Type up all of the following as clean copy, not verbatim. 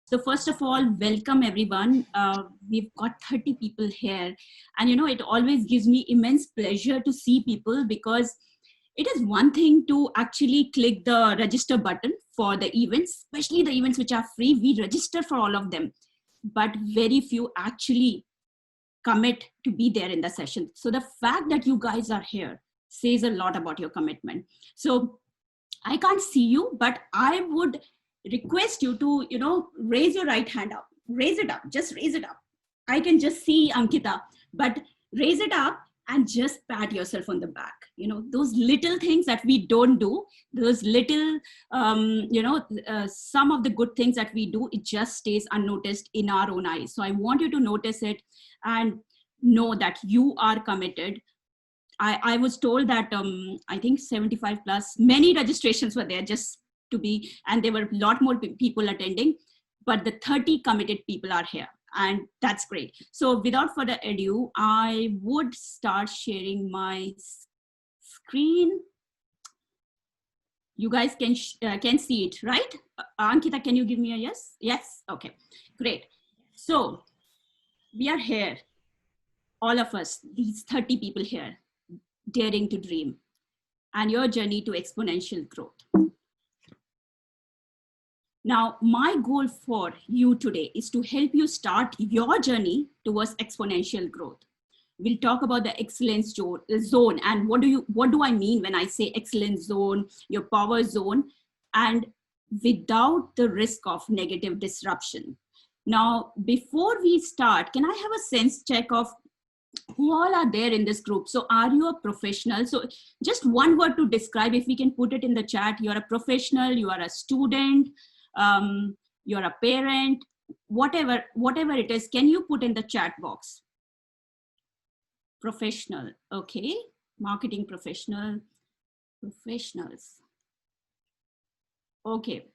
So first of all, welcome everyone. We've got 30 people here. And it always gives me immense pleasure to see people because it is one thing to actually click the register button for the events, especially the events which are free. We register for all of them, but very few actually commit to be there in the session. So the fact that you guys are here says a lot about your commitment. So I can't see you, but I would request you to, raise your right hand up. Raise it up. Just raise it up. I can just see Ankita, but raise it up and just pat yourself on the back. Those little things that we don't do, those little, some of the good things that we do, it just stays unnoticed in our own eyes. So I want you to notice it and know that you are committed. I was told that I think 75 plus, many registrations were there just to be, and there were a lot more people attending, but the 30 committed people are here, and that's great. So without further ado, I would start sharing my screen. You guys can see it, right? Ankita, can you give me a yes? Yes, okay, great. So we are here, all of us, these 30 people here, daring to dream, and your journey to exponential growth. Now, my goal for you today is to help you start your journey towards exponential growth. We'll talk about the excellence zone and what do I mean when I say excellence zone, your power zone, and without the risk of negative disruption. Now, before we start, can I have a sense check of who all are there in this group? So are you a professional? So just one word to describe, if we can put it in the chat. You're a professional, you are a student, you're a parent, whatever it is. Can you put in the chat box? Professional, okay. Marketing professionals. Okay,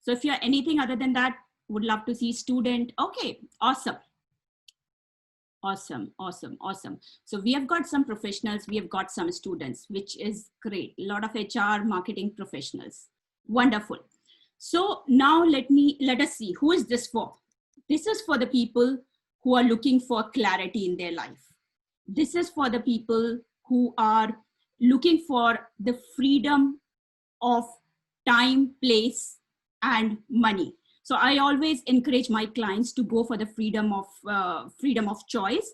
so if you're anything other than that, would love to see student. Okay, awesome. Awesome. So we have got some professionals, we have got some students, which is great. A lot of HR marketing professionals. Wonderful. So now let us see, who is this for? This is for the people who are looking for clarity in their life. This is for the people who are looking for the freedom of time, place, and money. So I always encourage my clients to go for the freedom of choice.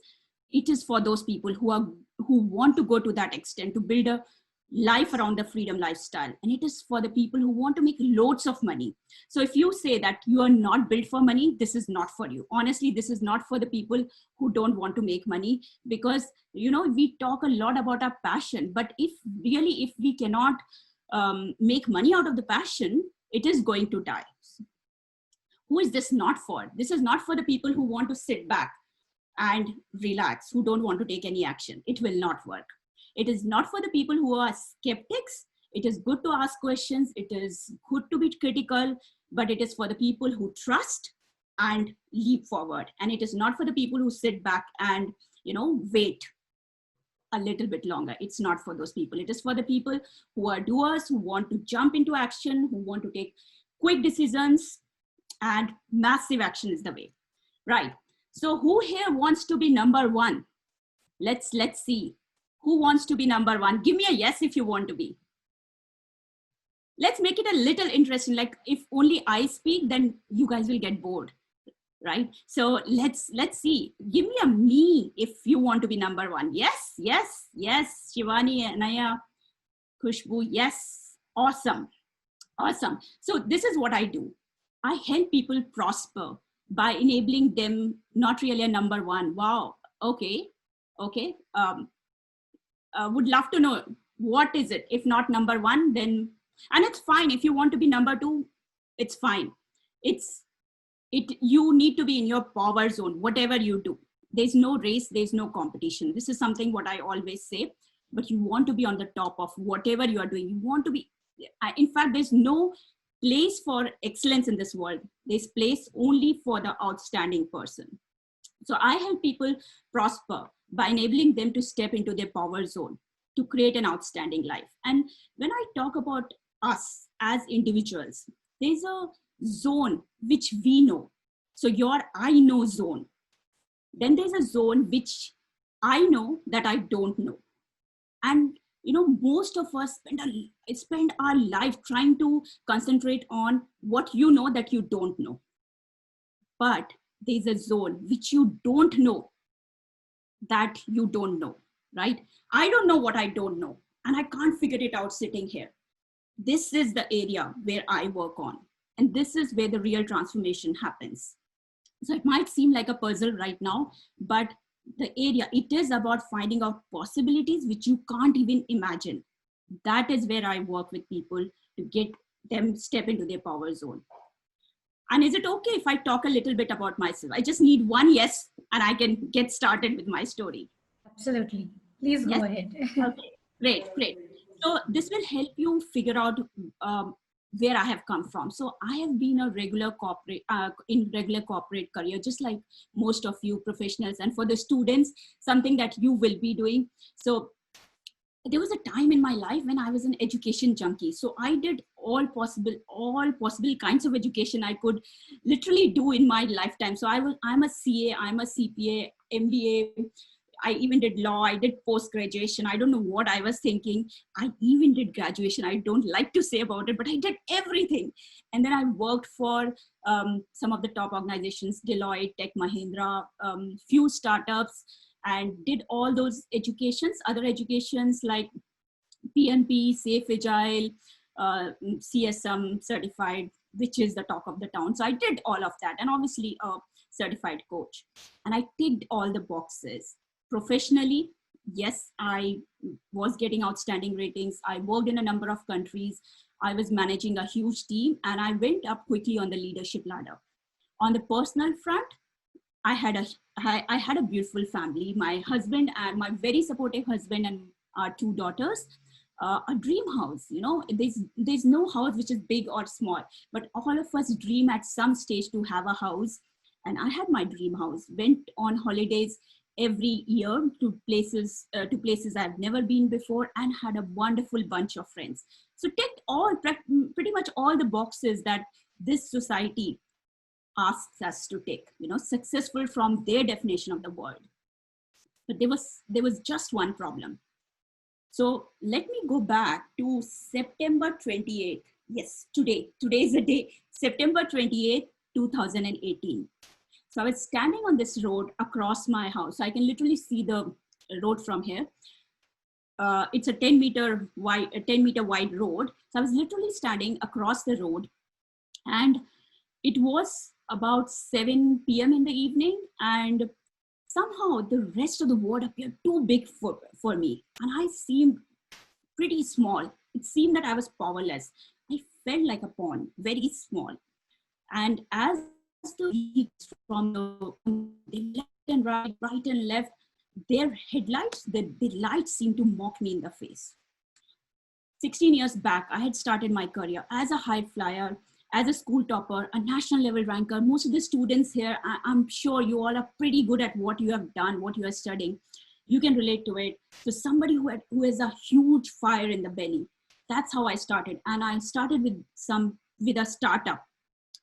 It is for those people who want to go to that extent to build a life around the freedom lifestyle. And it is for the people who want to make loads of money. So if you say that you are not built for money, this is not for you. Honestly, this is not for the people who don't want to make money, because we talk a lot about our passion, but if we cannot make money out of the passion, it is going to die. Who is this not for? This is not for the people who want to sit back and relax, who don't want to take any action. It will not work. It is not for the people who are skeptics. It is good to ask questions. It is good to be critical, but it is for the people who trust and leap forward. And it is not for the people who sit back and, wait a little bit longer. It's not for those people. It is for the people who are doers, who want to jump into action, who want to take quick decisions, and massive action is the way, right? So who here wants to be number one? Let's see. Who wants to be number one? Give me a yes if you want to be. Let's make it a little interesting. Like if only I speak, then you guys will get bored, right? So let's see. Give me a me if you want to be number one. Yes. Shivani, Anaya, Khushbu, yes. Awesome. So this is what I do. I help people prosper by enabling them, not really a number one. Wow. Okay. Would love to know, what is it? If not number one, then, and it's fine. If you want to be number two, it's fine. You need to be in your power zone, whatever you do. There's no race, there's no competition. This is something what I always say, but you want to be on the top of whatever you are doing. You want to be, in fact, there's no place for excellence in this world. There's place only for the outstanding person. So I help people prosper by enabling them to step into their power zone to create an outstanding life. And when I talk about us as individuals, there's a zone which we know. So your I know zone. Then there's a zone which I know that I don't know. And most of us spend our life trying to concentrate on what you know that you don't know. But there's a zone which you don't know that you don't know, right? I don't know what I don't know, and I can't figure it out sitting here. This is the area where I work on, and this is where the real transformation happens. So it might seem like a puzzle right now, but the area, it is about finding out possibilities which you can't even imagine. That is where I work with people to get them step into their power zone. And is it okay if I talk a little bit about myself? I just need one yes, and I can get started with my story. Absolutely. Please Yes. go ahead. Okay. Great. So this will help you figure out where I have come from. So I have been a regular corporate in regular corporate career, just like most of you professionals. And for the students, something that you will be doing. So there was a time in my life when I was an education junkie. So I did all possible kinds of education I could literally do in my lifetime. So I'm a CA, I'm a CPA, MBA. I even did law. I did post-graduation. I don't know what I was thinking. I even did graduation. I don't like to say about it, but I did everything. And then I worked for some of the top organizations, Deloitte, Tech Mahindra, few startups, and did all those educations, other educations like PNP, Safe Agile, CSM certified, which is the talk of the town. So I did all of that, and obviously a certified coach. And I ticked all the boxes. Professionally, yes, I was getting outstanding ratings. I worked in a number of countries. I was managing a huge team, and I went up quickly on the leadership ladder. On the personal front, I had a beautiful family. My husband and my very supportive husband and our two daughters. A dream house. There's no house which is big or small, but all of us dream at some stage to have a house. And I had my dream house. Went on holidays every year to places I've never been before, and had a wonderful bunch of friends. So ticked pretty much all the boxes that this society asks us to take, successful from their definition of the word. But there was just one problem. So let me go back to September 28th. Yes, today is the day, September 28th, 2018. So I was standing on this road across my house. I can literally see the road from here. It's a 10-meter wide road. So I was literally standing across the road, and it was about 7 p.m. in the evening, and somehow the rest of the world appeared too big for me, and I seemed pretty small. It seemed that I was powerless. I felt like a pawn, very small. And as the leaves from the left and right and left, their headlights, the lights seemed to mock me in the face. 16 years back, I had started my career as a high flyer, as a school topper, a national level ranker. Most of the students here, I'm sure you all are pretty good at what you have done, what you are studying. You can relate to it. So somebody who has a huge fire in the belly. That's how I started. And I started with a startup.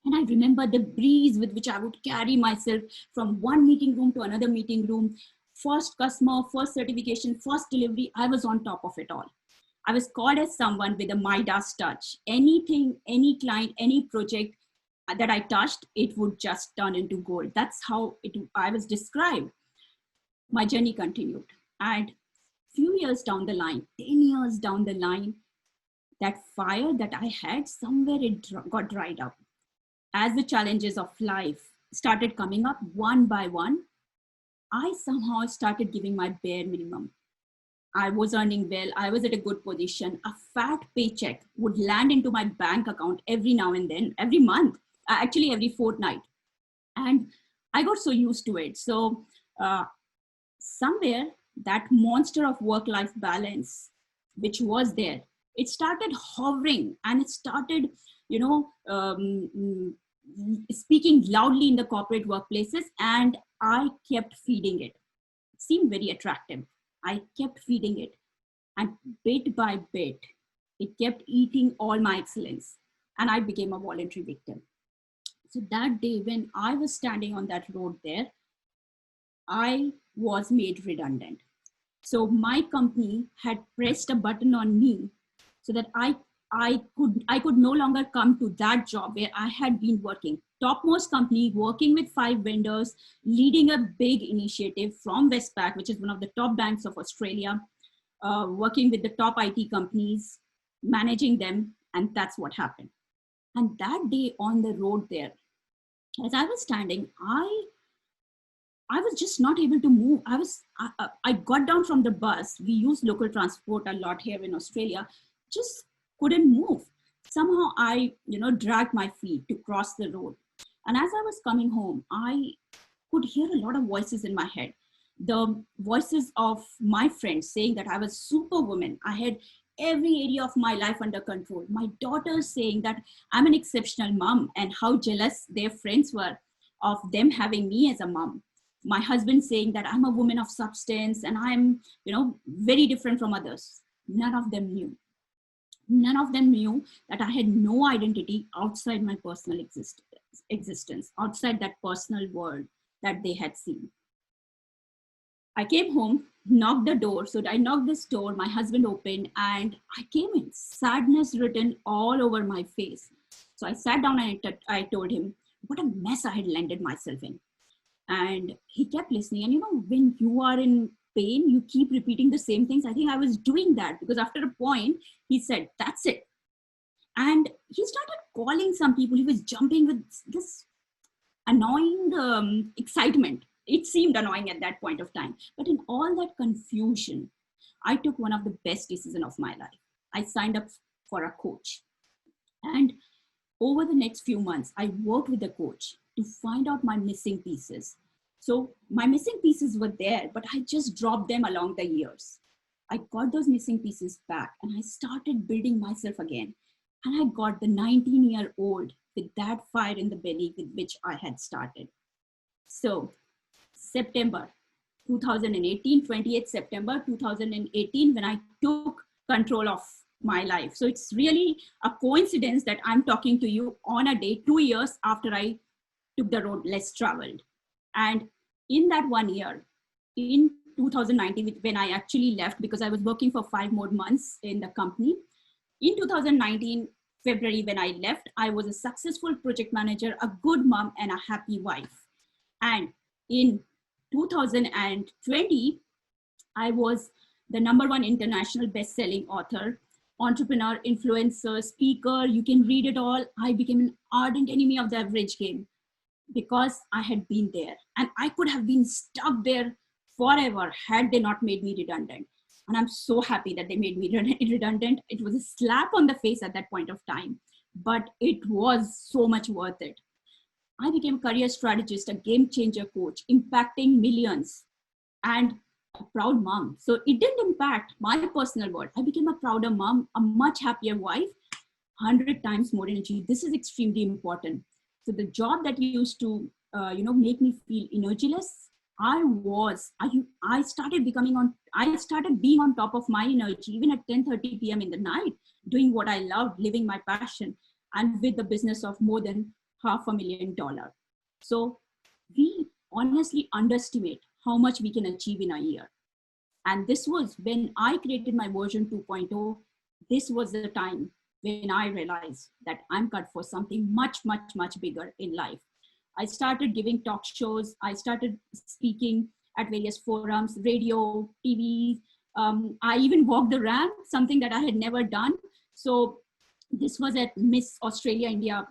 And I remember the breeze with which I would carry myself from one meeting room to another meeting room. First customer, first certification, first delivery, I was on top of it all. I was called as someone with a Midas touch. Anything, any client, any project that I touched, it would just turn into gold. That's how I was described. My journey continued. And few years down the line, 10 years down the line, that fire that I had, somewhere it got dried up. As the challenges of life started coming up one by one, I somehow started giving my bare minimum. I was earning well. I was at a good position. A fat paycheck would land into my bank account every now and then, every month, actually every fortnight. And I got so used to it. So somewhere that monster of work-life balance, which was there, it started hovering, and it started, speaking loudly in the corporate workplaces. And I kept feeding it. It seemed very attractive. I kept feeding it, and bit by bit, it kept eating all my excellence, and I became a voluntary victim. So that day when I was standing on that road there, I was made redundant. So my company had pressed a button on me so that I could no longer come to that job where I had been working. Topmost company, working with 5 vendors, leading a big initiative from Westpac, which is one of the top banks of Australia, working with the top IT companies, managing them, and that's what happened. And that day on the road there, as I was standing, I was just not able to move. I got down from the bus. We use local transport a lot here in Australia. Just couldn't move. Somehow I, dragged my feet to cross the road. And as I was coming home, I could hear a lot of voices in my head. The voices of my friends saying that I was superwoman. I had every area of my life under control. My daughters saying that I'm an exceptional mom and how jealous their friends were of them having me as a mom. My husband saying that I'm a woman of substance and I'm, very different from others. None of them knew. None of them knew that I had no identity outside my personal existence, outside that personal world that they had seen. I came home, knocked the door. So I knocked this door, my husband opened, and I came in, sadness written all over my face. So I sat down and I told him what a mess I had landed myself in. And he kept listening. And when you are in pain, you keep repeating the same things. I think I was doing that because after a point, he said, that's it. And he started calling some people. He was jumping with this annoying excitement. It seemed annoying at that point of time. But in all that confusion, I took one of the best decisions of my life. I signed up for a coach. And over the next few months, I worked with a coach to find out my missing pieces. So my missing pieces were there, but I just dropped them along the years. I got those missing pieces back and I started building myself again. And I got the 19-year-old with that fire in the belly with which I had started. So September 2018, 28th September 2018, when I took control of my life. So it's really a coincidence that I'm talking to you on a day 2 years after I took the road less traveled. And in that 1 year, in 2019, when I actually left, because I was working for 5 more months in the company, in 2019, February, when I left, I was a successful project manager, a good mom, and a happy wife. And in 2020, I was the #1 international best-selling author, entrepreneur, influencer, speaker. You can read it all. I became an ardent enemy of the average game because I had been there. And I could have been stuck there forever had they not made me redundant. And I'm so happy that they made me redundant. It was a slap on the face at that point of time, but it was so much worth it. I became a career strategist, a game changer coach, impacting millions, and a proud mom. So it didn't impact my personal world. I became a prouder mom, a much happier wife, 100 times more energy. This is extremely important. So the job that used to, make me feel energyless, I started being on top of my energy, even at 10:30 p.m. in the night, doing what I loved, living my passion, and with the business of more than $500,000. So we honestly underestimate how much we can achieve in a year. And this was when I created my version 2.0. This was the time when I realized that I'm cut for something much, much, much bigger in life. I started giving talk shows. I started speaking at various forums, radio, TV. I even walked the ramp, something that I had never done. So this was at Miss Australia India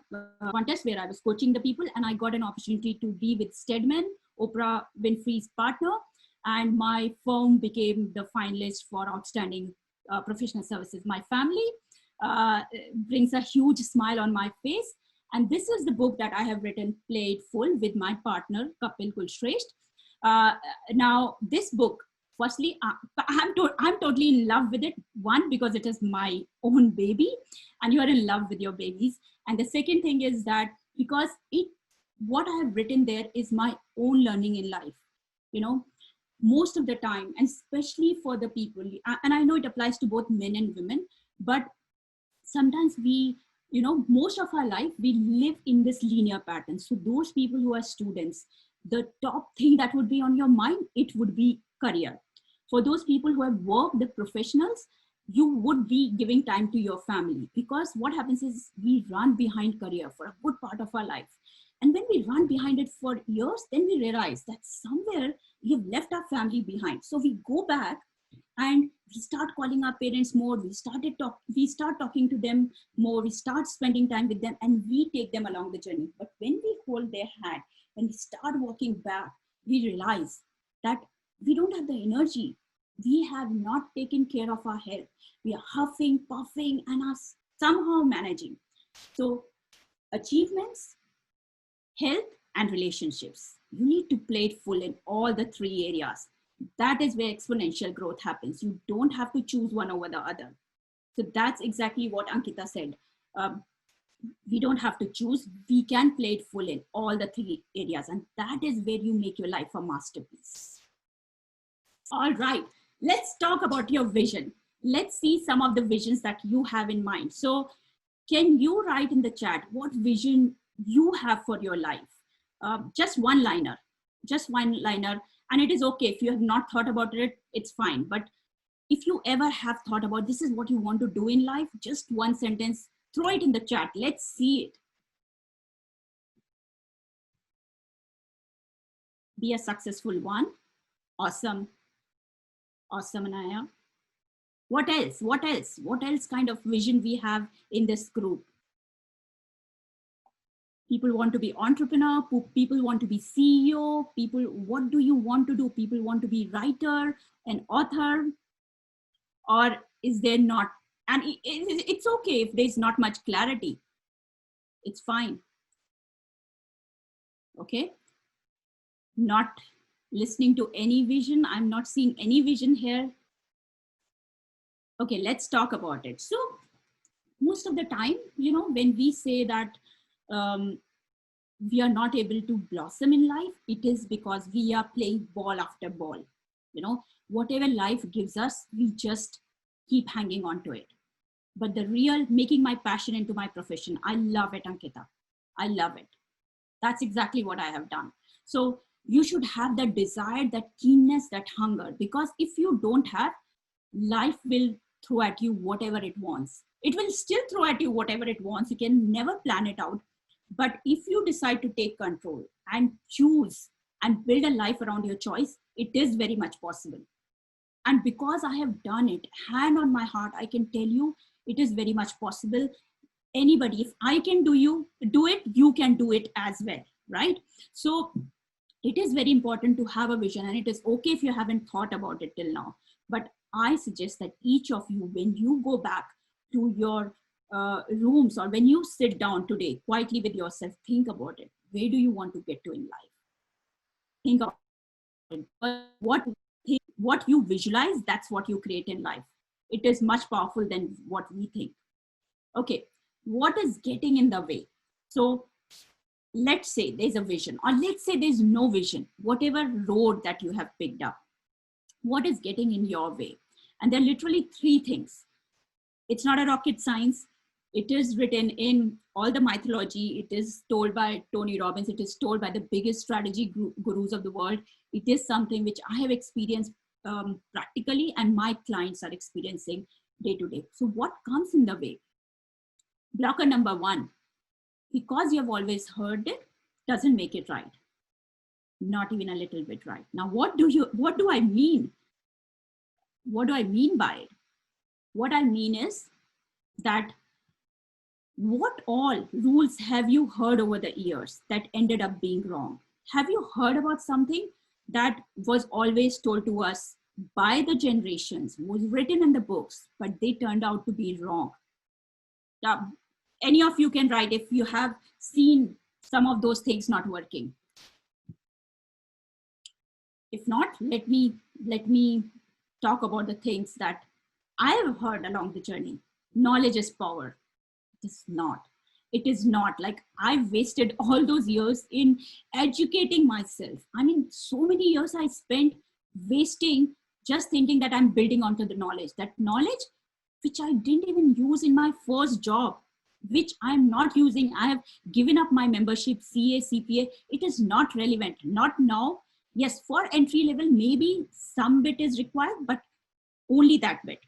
contest where I was coaching the people, and I got an opportunity to be with Stedman, Oprah Winfrey's partner, and my firm became the finalist for Outstanding Professional Services. My family brings a huge smile on my face. And this is the book that I have written, Play It Full, with my partner, Kapil Kulshresht. Now, this book, firstly, I'm totally in love with it. One, because it is my own baby, and you are in love with your babies. And the second thing is that because what I have written there is my own learning in life. Most of the time, and especially for the people, and I know it applies to both men and women, but sometimes we most of our life we live in this linear pattern. So those people who are students, the top thing that would be on your mind, it would be career. For those people who have worked, the professionals, you would be giving time to your family, because what happens is we run behind career for a good part of our life. And when we run behind it for years, then we realize that somewhere we have left our family behind. So we go back and we start calling our parents more. We start talking to them more. We start spending time with them, and we take them along the journey. But when we hold their hand, when we start walking back, we realize that we don't have the energy. We have not taken care of our health. We are huffing, puffing, and are somehow managing. So achievements, health, and relationships, you need to play it full in all the three areas. That is where exponential growth happens. You don't have to choose one over the other. So that's exactly what Ankita said. Um, we don't have to choose. We can play it full in all the three areas. And that is where you make your life a masterpiece. All right, let's talk about your vision. Let's see some of the visions that you have in mind. So can you write in the chat what vision you have for your life? Just one liner, just one liner. And it is okay if you have not thought about it, it's fine. But if you ever have thought about this is what you want to do in life, just one sentence, throw it in the chat. Let's see it. Be a successful one. Awesome. Awesome, Anaya. What else? What else? What else kind of vision we have in this group? People want to be entrepreneur, people want to be CEO, people, what do you want to do? People want to be writer, an author, or is there not? And it's okay if there's not much clarity. It's fine. Okay. Not listening to any vision. I'm not seeing any vision here. Okay, let's talk about it. So most of the time, when we say that we are not able to blossom in life, it is because we are playing ball after ball. Whatever life gives us, we just keep hanging on to it. But the real making my passion into my profession, I love it, Ankita. I love it. That's exactly what I have done. So you should have that desire, that keenness, that hunger, because if you don't have, life will throw at you whatever it wants. It will still throw at you whatever it wants. You can never plan it out. But if you decide to take control and choose and build a life around your choice, it is very much possible. And because I have done it, hand on my heart, I can tell you it is very much possible. Anybody, if I can do it, you can do it as well, right? So it is very important to have a vision, and it is okay if you haven't thought about it till now. But I suggest that each of you, when you go back to your rooms, or when you sit down today quietly with yourself, think about it. Where do you want to get to in life? Think about it. What you visualize, that's what you create in life. It is much powerful than what we think. Okay, what is getting in the way? So let's say there's a vision, or let's say there's no vision, whatever road that you have picked up, what is getting in your way? And there are literally three things. It's not a rocket science. It is written in all the mythology. It is told by Tony Robbins. It is told by the biggest strategy gurus of the world. It is something which I have experienced practically, and my clients are experiencing day to day. So what comes in the way? Blocker number one, because you have always heard it, doesn't make it right. Not even a little bit right. Now, what do I mean? What do I mean by it? What I mean is that what all rules have you heard over the years that ended up being wrong? Have you heard about something that was always told to us by the generations, was written in the books, but they turned out to be wrong? Now, any of you can write if you have seen some of those things not working. If not, let me talk about the things that I have heard along the journey. Knowledge is power. It is not. It is not. Like, I've wasted all those years in educating myself. I mean, so many years I spent wasting just thinking that I'm building onto the knowledge. That knowledge which I didn't even use in my first job. which I'm not using. I have given up my membership, CA, CPA. It is not relevant. Not now. Yes, for entry level, maybe some bit is required, but only that bit.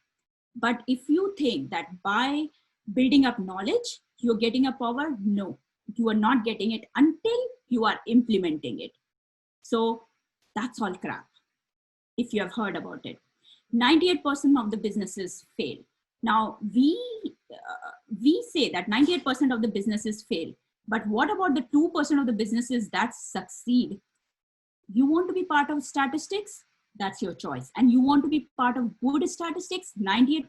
But if you think that by building up knowledge, you're getting a power, no, you are not getting it until you are implementing it. So that's all crap. If you have heard about it, 98% of the businesses fail. Now we say that 98% of the businesses fail, but what about the 2% of the businesses that succeed? You want to be part of statistics? That's your choice. And you want to be part of good statistics, 98%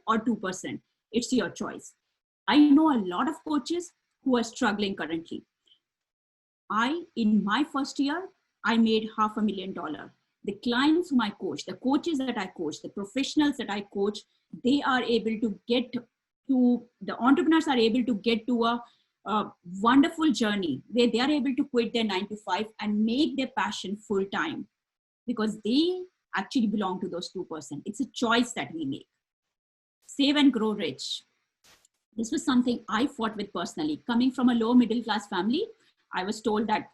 or 2%? It's your choice. I know a lot of coaches who are struggling currently. In my first year, I made $500,000. The clients whom I coach, the coaches that I coach, the professionals that I coach, they are able to get to, the entrepreneurs are able to get to a wonderful journey where they are able to quit their 9 to 5 and make their passion full time, because they actually belong to those 2%. It's a choice that we make. Save and grow rich. This was something I fought with personally. Coming from a low middle class family, I was told that,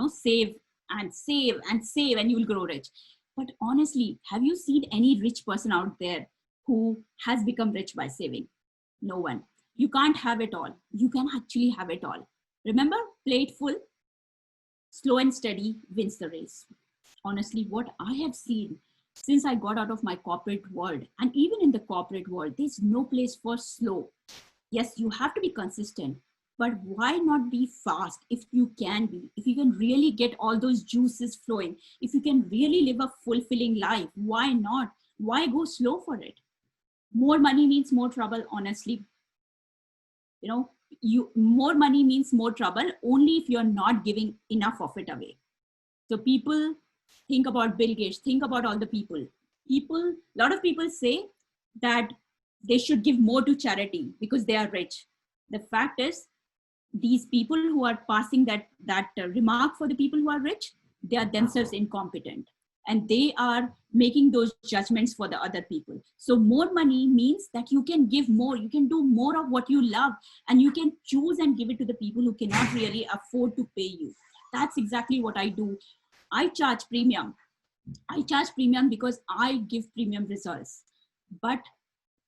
save and save and save and you will grow rich. But honestly, have you seen any rich person out there who has become rich by saving? No one. You can't have it all. You can actually have it all. Remember, play it full. Slow and steady wins the race. Honestly, what I have seen since I got out of my corporate world, and even in the corporate world, there's no place for slow. Yes, you have to be consistent, but why not be fast if you can be? If you can really get all those juices flowing, if you can really live a fulfilling life, why not? Why go slow for it? More money means more trouble, honestly. More money means more trouble only if you're not giving enough of it away. So people think about Bill Gates, think about all the people. A lot of people say that they should give more to charity because they are rich. The fact is, these people who are passing that remark for the people who are rich, they are themselves incompetent, and they are making those judgments for the other people. So more money means that you can give more, you can do more of what you love, and you can choose and give it to the people who cannot really afford to pay you. That's exactly what I do. I charge premium. I charge premium because I give premium results. But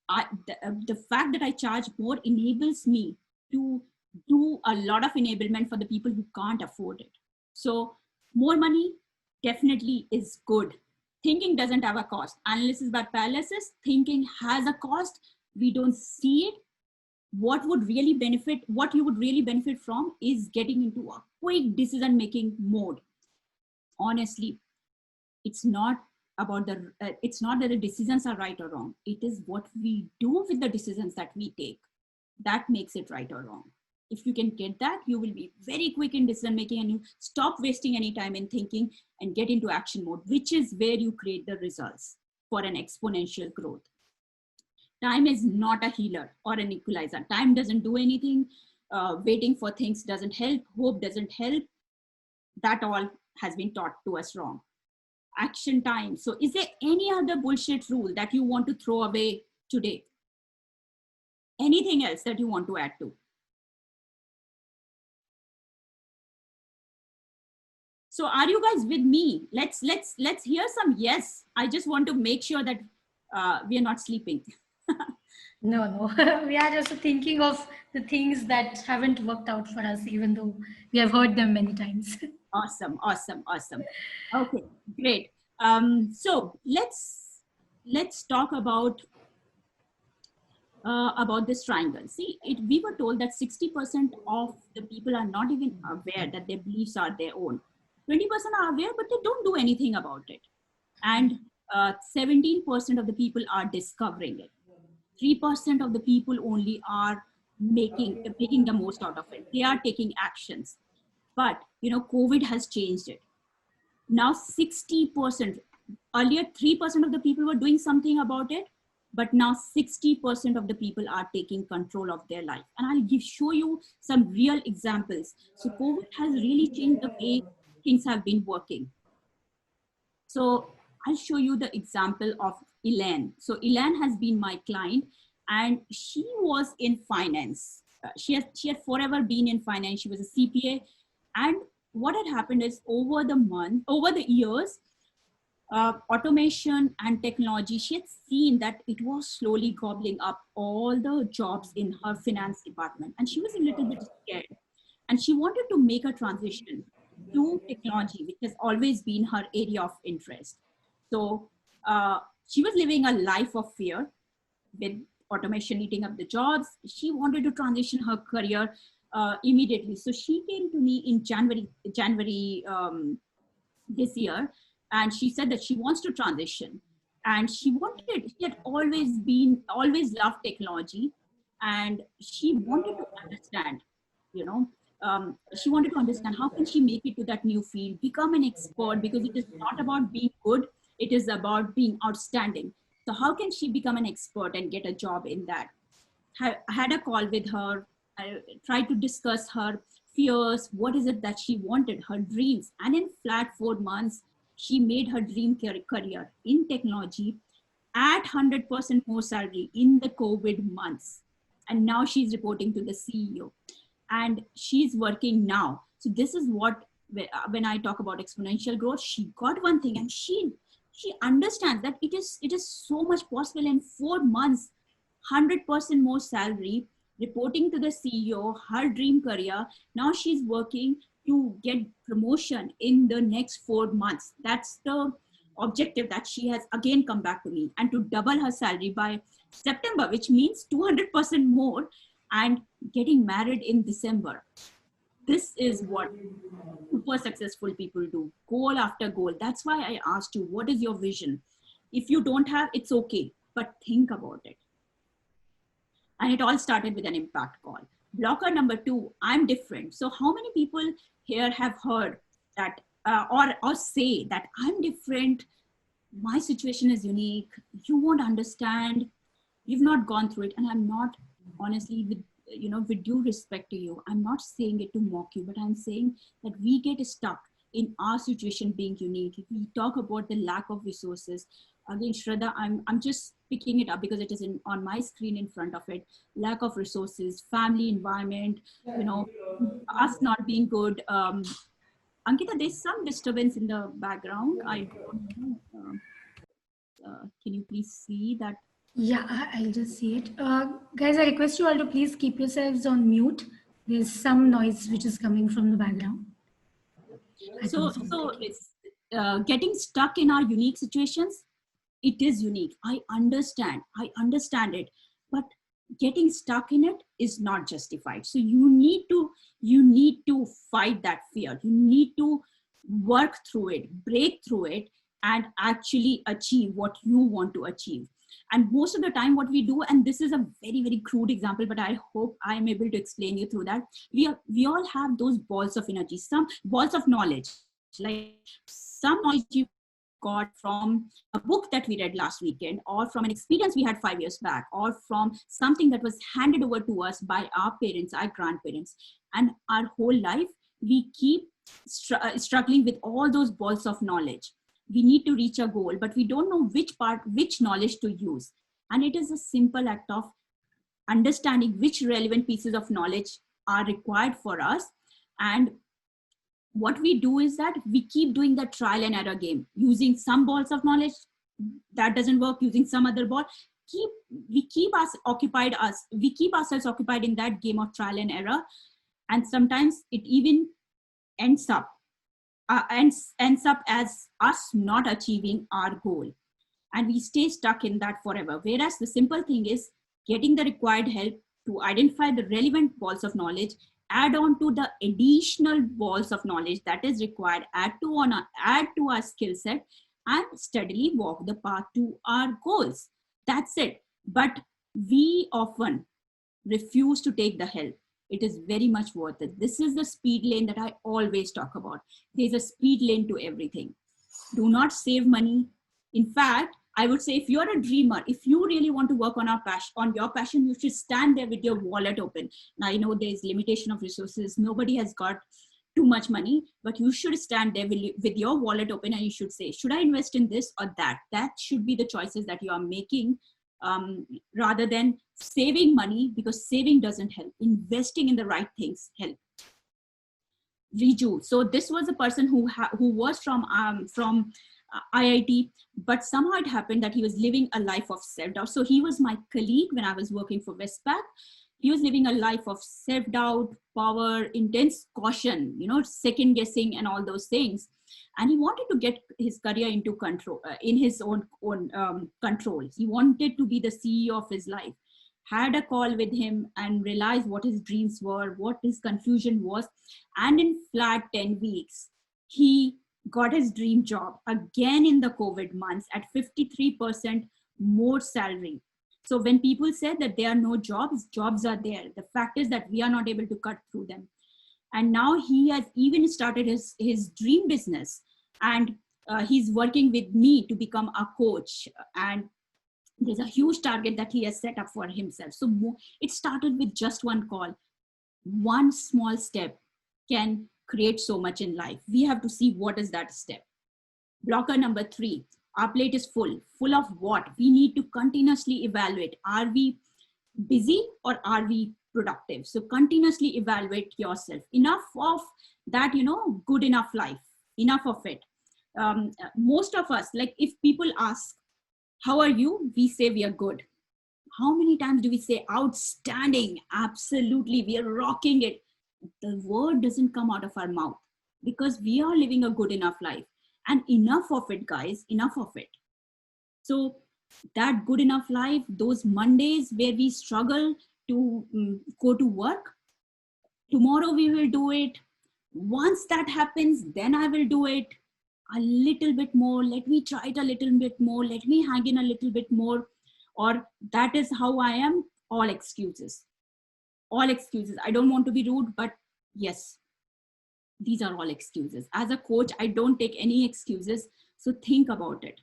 the fact that I charge more enables me to do a lot of enablement for the people who can't afford it. So more money definitely is good. Thinking doesn't have a cost. Analysis by paralysis, thinking has a cost. We don't see it. What you would really benefit from is getting into a quick decision-making mode. Honestly, it's not about it's not that the decisions are right or wrong. It is what we do with the decisions that we take that makes it right or wrong. If you can get that, you will be very quick in decision making, and you stop wasting any time in thinking and get into action mode, which is where you create the results for an exponential growth. Time is not a healer or an equalizer. Time doesn't do anything. Waiting for things doesn't help. Hope doesn't help. That all has been taught to us wrong. Action time. So is there any other bullshit rule that you want to throw away today? Anything else that you want to add to? So are you guys with me? Let's hear some yes. I just want to make sure that we are not sleeping. No. We are also thinking of the things that haven't worked out for us, even though we have heard them many times. Awesome. Okay, great. So let's talk about this triangle. See, we were told that 60% of the people are not even aware that their beliefs are their own. 20% are aware, but they don't do anything about it. And 17% of the people are discovering it. 3% of the people only are making the most out of it. They are taking actions. But, COVID has changed it. Now 60%, earlier 3% of the people were doing something about it, but now 60% of the people are taking control of their life. And I'll show you some real examples. So COVID has really changed the way things have been working. So I'll show you the example of Elaine. So Elaine has been my client, and she was in finance. she had forever been in finance. She was a CPA, and what had happened is over the years, automation and technology, she had seen that it was slowly gobbling up all the jobs in her finance department, and she was a little bit scared. And she wanted to make a transition to technology, which has always been her area of interest. So she was living a life of fear with automation eating up the jobs. She wanted to transition her career immediately. So she came to me in January this year, and she said that she wants to transition, and she had always loved technology, and she wanted to understand, you know, she wanted to understand how can she make it to that new field, become an expert, because it is not about being good, it is about being outstanding. So how can she become an expert and get a job in that? I had a call with her. I tried to discuss her fears, what is it that she wanted, her dreams. And in flat 4 months, she made her dream career in technology at 100% more salary in the COVID months. And now she's reporting to the CEO, and she's working now. So this is what, when I talk about exponential growth, she got one thing, and she understands that it is so much possible in 4 months, 100% more salary, reporting to the CEO, her dream career. Now she's working to get promotion in the next 4 months. That's the objective that she has again come back to me, and to double her salary by September, which means 200% more, and getting married in December. This is what super successful people do, goal after goal. That's why I asked you, what is your vision? If you don't have, it's okay, but think about it. And it all started with an impact call. Blocker number 2, I'm different. So how many people here have heard that or say that I'm different, my situation is unique, you won't understand, you've not gone through it. And I'm not, honestly, with due respect to you, I'm not saying it to mock you, but I'm saying that we get stuck in our situation being unique. We talk about the lack of resources. Again, Shraddha, I'm just picking it up because it is on my screen in front of it. Lack of resources, family environment, us not being good. Ankita, there's some disturbance in the background. I don't know. Can you please see that? Yeah, I'll just see it. Guys, I request you all to please keep yourselves on mute. There's some noise which is coming from the background. So it's getting stuck in our unique situations. It is unique. I understand it, but getting stuck in it is not justified. So you need to fight that fear. You need to work through it, break through it, and actually achieve what you want to achieve. And most of the time what we do, and this is a very, very crude example, but I hope I'm able to explain you through that. We all have those balls of energy, some balls of knowledge, like some knowledge you got from a book that we read last weekend, or from an experience we had 5 years back, or from something that was handed over to us by our parents, our grandparents. And our whole life, we keep struggling with all those balls of knowledge. We need to reach a goal, but we don't know which knowledge to use. And it is a simple act of understanding which relevant pieces of knowledge are required for us. And what we do is that we keep doing the trial and error game, using some balls of knowledge that doesn't work, using some other ball. We keep ourselves occupied in that game of trial and error. And sometimes it even ends up as us not achieving our goal, and we stay stuck in that forever. Whereas the simple thing is getting the required help to identify the relevant balls of knowledge, add on to the additional balls of knowledge that is required, add to our skill set, and steadily walk the path to our goals. That's it. But we often refuse to take the help. It is very much worth it. This is the speed lane that I always talk about. There's a speed lane to everything. Do not save money. In fact, I would say, if you're a dreamer, if you really want to work on your passion, you should stand there with your wallet open. Now, I know there's limitation of resources. Nobody has got too much money, but you should stand there with your wallet open, and you should say, should I invest in this or that? That should be the choices that you are making rather than saving money, because saving doesn't help. Investing in the right things help. Riju. So this was a person who was from IIT, but somehow it happened that he was living a life of self-doubt. So he was my colleague when I was working for Westpac. He was living a life of self-doubt, power, intense caution, second guessing and all those things. And he wanted to get his career into control, in his own control. He wanted to be the CEO of his life. Had a call with him and realized what his dreams were, what his confusion was. And in flat 10 weeks, he got his dream job again in the COVID months at 53% more salary. So when people say that there are no jobs, jobs are there. The fact is that we are not able to cut through them. And now he has even started his dream business, and he's working with me to become a coach. And there's a huge target that he has set up for himself. So it started with just one call. One small step can create so much in life. We have to see what is that step. Blocker number 3, our plate is full. Full of what? We need to continuously evaluate. Are we busy or are we productive? So continuously evaluate yourself. Enough of that, good enough life. Enough of it. Most of us, like if people ask, how are you? We say we are good. How many times do we say outstanding? Absolutely, we are rocking it. The word doesn't come out of our mouth because we are living a good enough life. And enough of it, guys, enough of it. So that good enough life, those Mondays where we struggle to go to work, tomorrow we will do it. Once that happens, then I will do it a little bit more. Let me try it a little bit more. Let me hang in a little bit more. Or that is how I am. All excuses. All excuses. I don't want to be rude, but yes, these are all excuses. As a coach, I don't take any excuses. So think about it.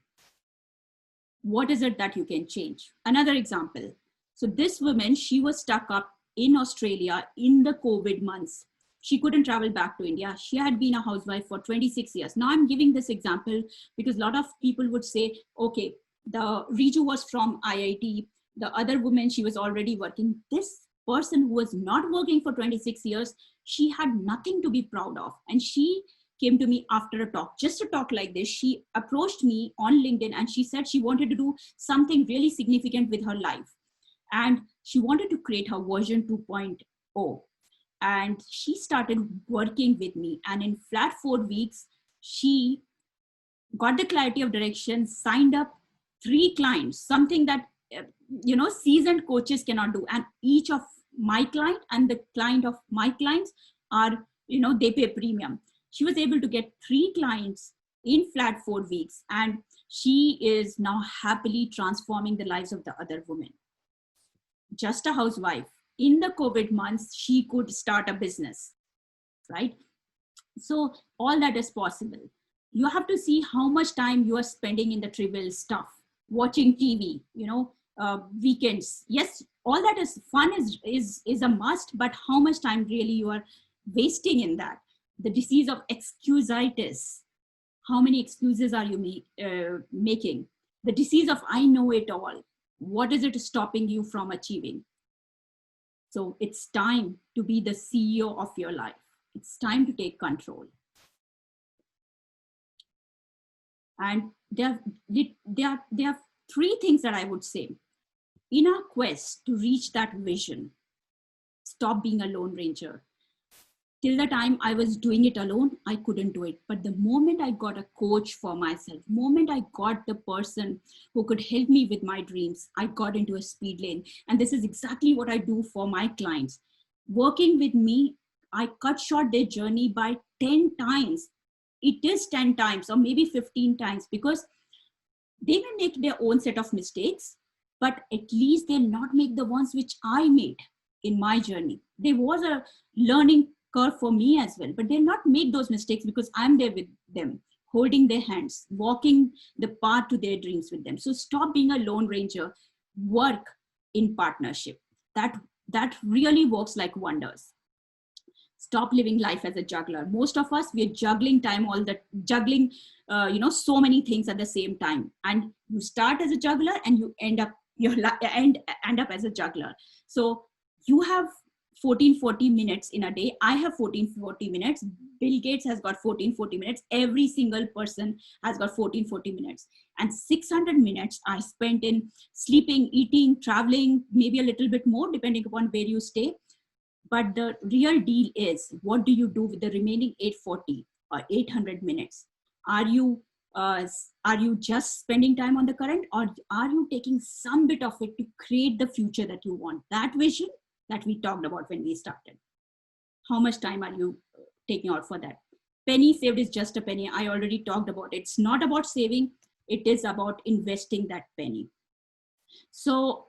What is it that you can change? Another example. So this woman, she was stuck up in Australia in the COVID months. She couldn't travel back to India. She had been a housewife for 26 years. Now I'm giving this example because a lot of people would say, okay, the Riju was from IIT. The other woman, she was already working. This person who was not working for 26 years, she had nothing to be proud of. And she came to me after a talk, just a talk like this. She approached me on LinkedIn and she said she wanted to do something really significant with her life. And she wanted to create her version 2.0. And she started working with me. And in flat 4 weeks, she got the clarity of direction, signed up 3 clients, something that, seasoned coaches cannot do. And each of my client and the client of my clients are, they pay premium. She was able to get 3 clients in flat 4 weeks. And she is now happily transforming the lives of the other women. Just a housewife. In the COVID months, she could start a business, right? So all that is possible. You have to see how much time you are spending in the trivial stuff, watching TV, weekends. Yes, all that is fun is a must, but how much time really you are wasting in that? The disease of excusitis. How many excuses are you making? The disease of I know it all. What is it stopping you from achieving? So it's time to be the CEO of your life. It's time to take control. And there are 3 things that I would say. In our quest to reach that vision, stop being a lone ranger. Till the time I was doing it alone, I couldn't do it. But the moment I got a coach for myself, moment I got the person who could help me with my dreams, I got into a speed lane. And this is exactly what I do for my clients. Working with me, I cut short their journey by 10 times. It is 10 times or maybe 15 times, because they may make their own set of mistakes, but at least they'll not make the ones which I made in my journey. There was a learning curve for me as well, but they'll not make those mistakes because I'm there with them, holding their hands, walking the path to their dreams with them. So stop being a lone ranger, work in partnership. That really works like wonders. Stop living life as a juggler. Most of us, we're juggling so many things at the same time. And you start as a juggler and you end up end up as a juggler. So you have 1440 minutes in a day. I have 1440 minutes. Bill Gates has got 1440 minutes. Every single person has got 1440 minutes. And 600 minutes I spent in sleeping, eating, traveling, maybe a little bit more depending upon where you stay. But the real deal is, what do you do with the remaining 840 or 800 minutes? Are you just spending time on the current, or are you taking some bit of it to create the future that you want? That vision that we talked about when we started. How much time are you taking out for that? Penny saved is just a penny. I already talked about it. It's not about saving. It is about investing that penny. So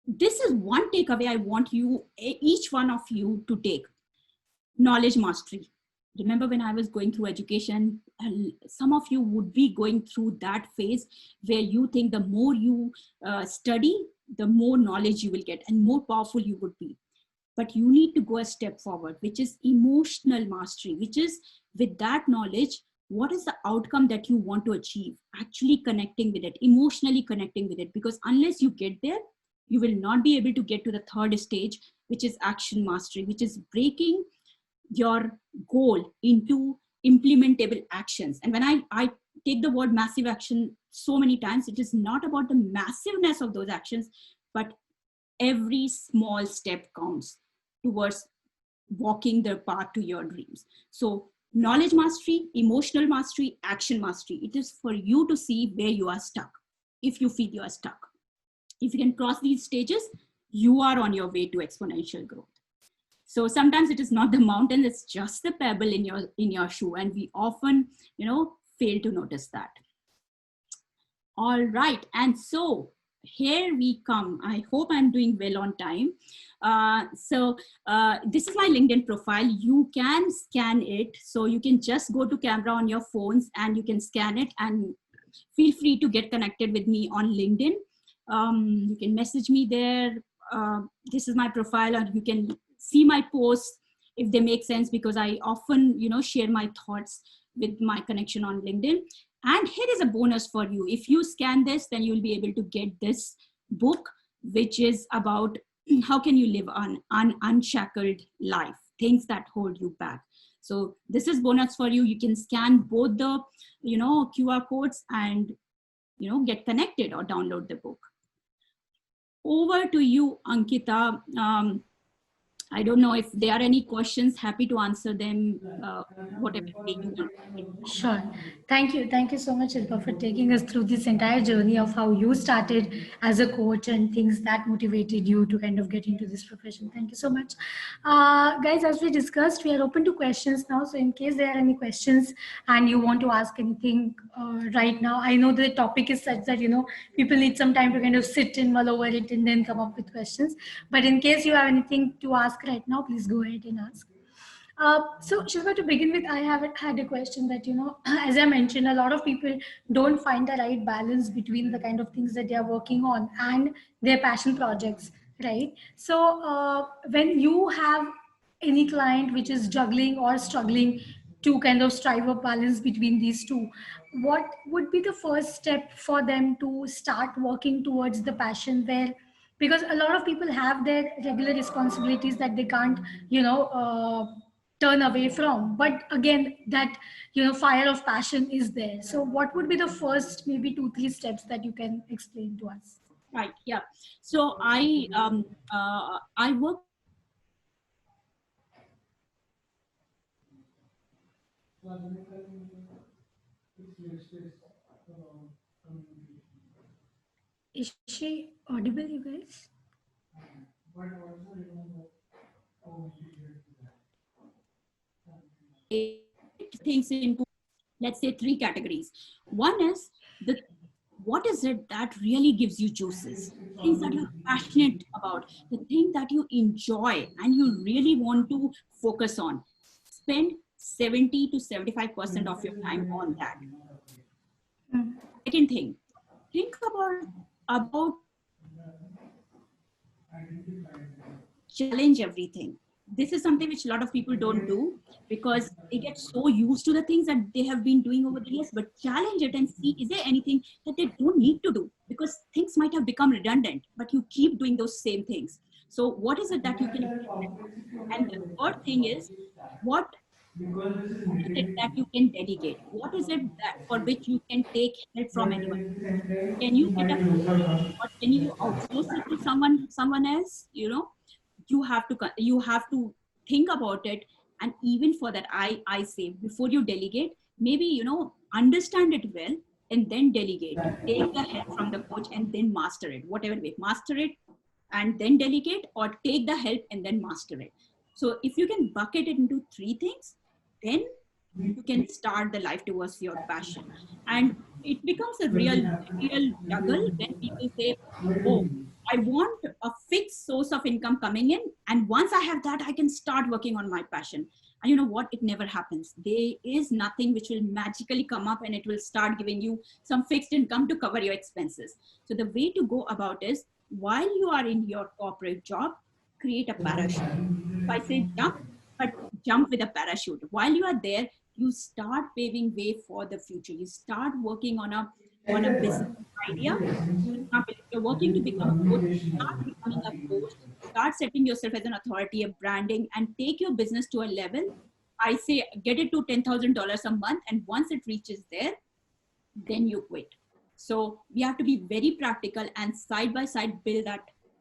this is one takeaway I want you, each one of you, to take. Knowledge mastery. Remember when I was going through education, some of you would be going through that phase where you think the more you study, the more knowledge you will get and more powerful you would be. But you need to go a step forward, which is emotional mastery, which is with that knowledge, what is the outcome that you want to achieve? Actually connecting with it, emotionally connecting with it, because unless you get there, you will not be able to get to the third stage, which is action mastery, which is breaking your goal into implementable actions. And when I take the word massive action so many times, it is not about the massiveness of those actions, but every small step counts towards walking the path to your dreams. So knowledge mastery, emotional mastery, action mastery. It is for you to see where you are stuck. If you feel you are stuck, if you can cross these stages, you are on your way to exponential growth. So sometimes it is not the mountain, it's just the pebble in your shoe. And we often, fail to notice that. All right. And so here we come. I hope I'm doing well on time. This is my LinkedIn profile. You can scan it. So you can just go to camera on your phones and you can scan it, and feel free to get connected with me on LinkedIn. You can message me there. This is my profile, and you can see my posts if they make sense, because I often, share my thoughts with my connection on LinkedIn. And here is a bonus for you. If you scan this, then you'll be able to get this book, which is about how can you live an unshackled life, things that hold you back. So this is bonus for you. You can scan both the, QR codes and, get connected or download the book. Over to you, Ankita. I don't know if there are any questions. Happy to answer them, whatever way you want. Sure. Thank you. Thank you so much, Shilpa, for taking us through this entire journey of how you started as a coach and things that motivated you to kind of get into this profession. Thank you so much. Guys, as we discussed, we are open to questions now. So in case there are any questions and you want to ask anything right now, I know the topic is such that, people need some time to kind of sit and mull over it and then come up with questions. But in case you have anything to ask right now, please go ahead and ask. So Shilpa, to begin with, I have had a question that, as I mentioned, a lot of people don't find the right balance between the kind of things that they are working on and their passion projects, right? So when you have any client which is juggling or struggling to kind of strive a balance between these two, what would be the first step for them to start working towards the passion where, because a lot of people have their regular responsibilities that they can't, turn away from, but again that fire of passion is there. So what would be the first maybe 2-3 steps that you can explain to us? Right. Yeah. So I work. Is she audible, you guys? Things into, let's say, 3 categories. One is what is it that really gives you juices, things that you're passionate about, the thing that you enjoy and you really want to focus on. Spend 70 to 75% of your time on that. Second thing, think about challenge everything. this is something which a lot of people don't do because they get so used to the things that they have been doing over the years. But challenge it and see, is there anything that they don't need to do? Because things might have become redundant, but you keep doing those same things. So what is it that you can implement? And the third thing is, what is it that you can delegate? What is it that for which you can take help from anyone? Can you set up something, or can you outsource it to someone else? You know, you have to think about it. And even for that, I say, before you delegate, maybe, you know, understand it well and then delegate. Take the help from the coach and then master it, whatever way. Master it and then delegate, or take the help and then master it. So if you can bucket it into three things, then you can start the life towards your passion. And it becomes a real juggle when people say, oh, I want a fixed source of income coming in, and once I have that, I can start working on my passion. And you know what? It never happens. There is nothing which will magically come up and it will start giving you some fixed income to cover your expenses. So the way to go about is, while you are in your corporate job, create a parachute. If I say jump, but jump with a parachute. While you are there, you start paving way for the future. You start working on a business idea. For example, if you're working to become a coach, start becoming a coach. Start setting yourself as an authority, a branding, and take your business to a level. I say get it to $10,000 a month, and once it reaches there, then you quit. So we have to be very practical and side by side build that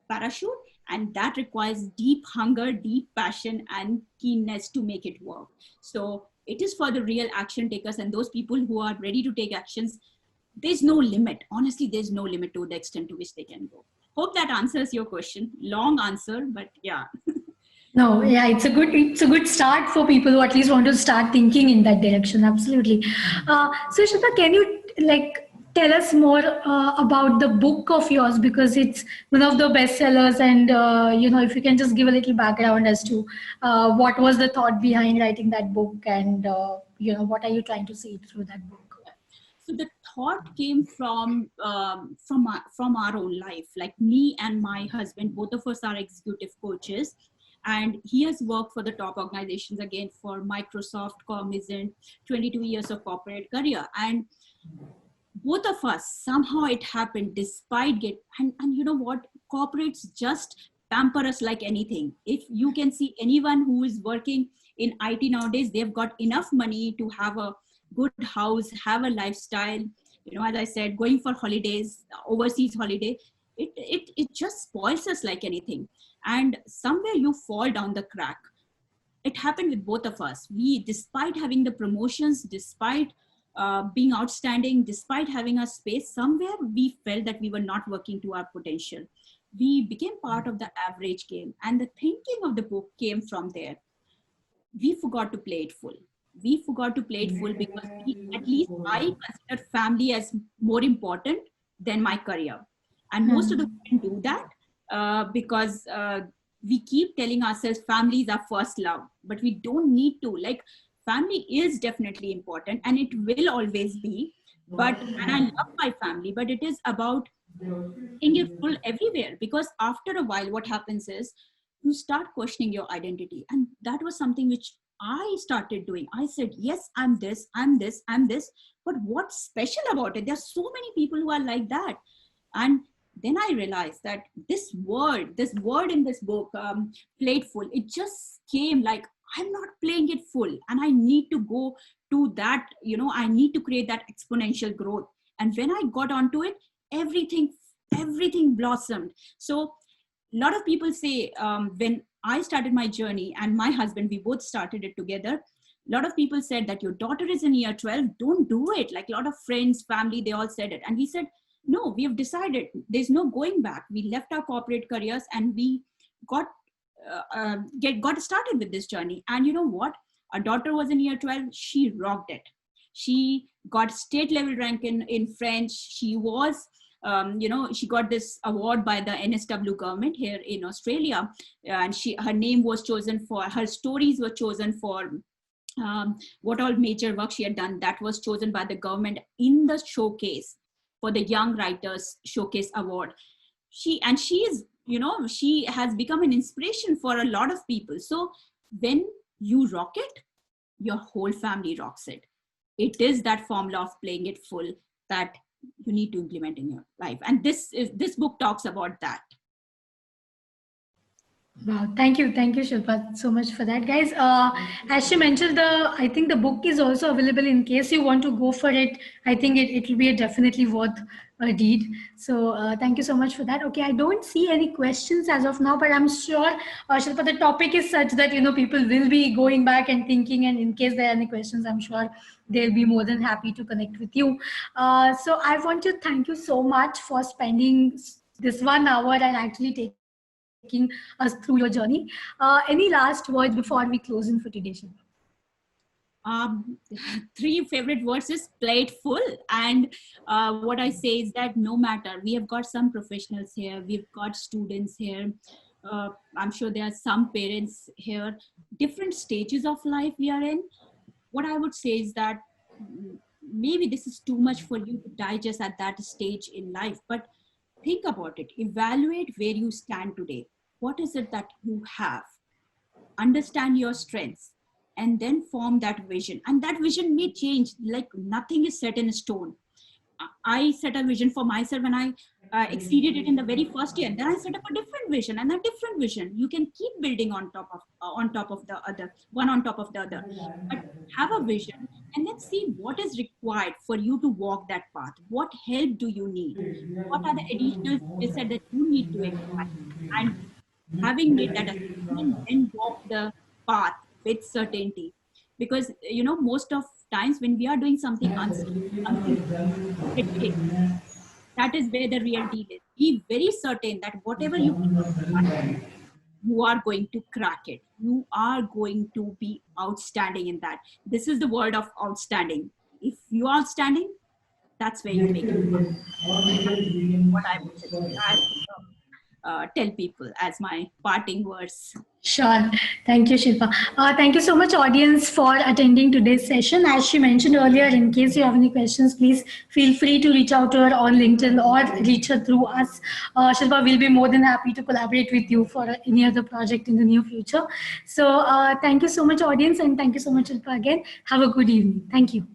parachute, and that requires deep hunger, deep passion, and keenness to make it work. So it is for the real action takers and those people who are ready to take actions. There's no limit. Honestly, there's no limit to the extent to which they can go. Hope that answers your question. Long answer, but yeah. No, yeah, it's a good start for people who at least want to start thinking in that direction. Absolutely. So Shilpa, can you like tell us more about the book of yours, because it's one of the bestsellers, and you know, if you can just give a little background as to what was the thought behind writing that book, and you know, what are you trying to say through that book? So the thought came from our own life. Like me and my husband, both of us are executive coaches, and he has worked for the top organizations, again for Microsoft, Cognizant, 22 years of corporate career. And both of us, somehow it happened despite and you know what, corporates just pamper us like anything. If you can see anyone who is working in IT nowadays, they've got enough money to have a good house, have a lifestyle. You know, as I said, going for holidays, overseas holiday, it just spoils us like anything. And somewhere you fall down the crack. It happened with both of us. We, despite having the promotions, despite being outstanding, despite having a space, somewhere we felt that we were not working to our potential. We became part of the average game. And the thinking of the book came from there. We forgot to play it full. We forgot to play it full because at least I consider family as more important than my career. And most of the women do that because we keep telling ourselves family is our first love, but we don't need to. Like, family is definitely important and it will always be. But, and I love my family, but it is about playing it full everywhere, because after a while, what happens is you start questioning your identity. And that was something which I started doing. I said, yes, I'm this, I'm this, I'm this, but what's special about it? There's so many people who are like that. And then I realized that this word in this book, played full, it just came like, I'm not playing it full and I need to go to that, you know, I need to create that exponential growth. And when I got onto it, everything blossomed. So a lot of people say, when I started my journey, and my husband, we both started it together, a lot of people said that your daughter is in year 12, don't do it. Like a lot of friends, family, they all said it. And we said, no, we have decided there's no going back. We left our corporate careers and we got started with this journey. And you know what? Our daughter was in year 12. She rocked it. She got state level rank in French. She was, you know, she got this award by the NSW government here in Australia. And her name was chosen for, her stories were chosen for what all major work she had done. That was chosen by the government in the showcase for the Young Writers Showcase Award. She is she has become an inspiration for a lot of people. So when you rock it, your whole family rocks it. It is that formula of playing it full that you need to implement in your life. And this book talks about that. Wow, thank you, Shilpa, so much for that, guys. As she mentioned, I think the book is also available in case you want to go for it. I think it will be a definitely worth a read. So thank you so much for that. Okay, I don't see any questions as of now, but I'm sure, Shilpa, the topic is such that people will be going back and thinking, and in case there are any questions, I'm sure they'll be more than happy to connect with you. So I want to thank you so much for spending this 1 hour and actually taking us through your journey. Any last words before we close in for today, Shilpa? um, 3 favorite words is play it full. And what I say is that no matter, we have got some professionals here, we've got students here, I'm sure there are some parents here, different stages of life we are in. What I would say is that maybe this is too much for you to digest at that stage in life, but think about it, evaluate where you stand today. What is it that you have? Understand your strengths, and then form that vision. And that vision may change, like nothing is set in stone. I set a vision for myself and I exceeded it in the very first year. And then I set up a different vision and a different vision. You can keep building on top of the other, one on top of the other. But have a vision and let's see what is required for you to walk that path. What help do you need? What are the additional skills that you need to acquire? And having made that assessment, then walk the path with certainty. Because most of times when we are doing something uncertain, something predictable, that is where the real deal is. Be very certain that whatever you put your mind to, you are going to crack it. You are going to be outstanding in that. This is the word of outstanding. If you are outstanding, that's where you make it. What I would say. Tell people as my parting words. Sure. Thank you, Shilpa. Thank you so much, audience, for attending today's session. As she mentioned earlier, in case you have any questions, please feel free to reach out to her on LinkedIn or reach her through us. Shilpa will be more than happy to collaborate with you for any other project in the near future. So thank you so much, audience, and thank you so much, Shilpa, again. Have a good evening. Thank you.